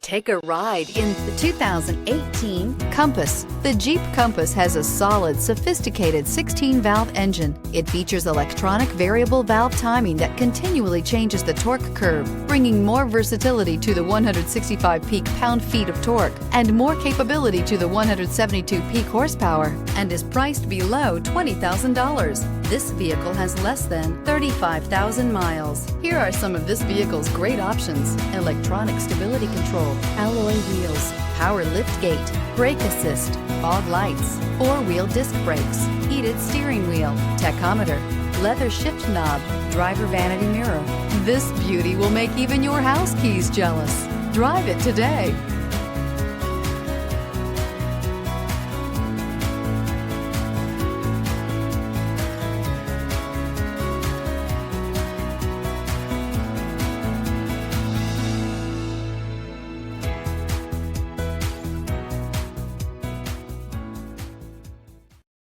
Take a ride in the 2018 Compass. The Jeep Compass has a solid, sophisticated 16-valve engine. It features electronic variable valve timing that continually changes the torque curve, bringing more versatility to the 165 peak pound-feet of torque and more capability to the 172 peak horsepower, and is priced below $20,000. This vehicle has less than 35,000 miles. Here are some of this vehicle's great options: electronic stability control, alloy wheels, power lift gate, brake assist, fog lights, four-wheel disc brakes, heated steering wheel, tachometer, leather shift knob, driver vanity mirror. This beauty will make even your house keys jealous. Drive it today.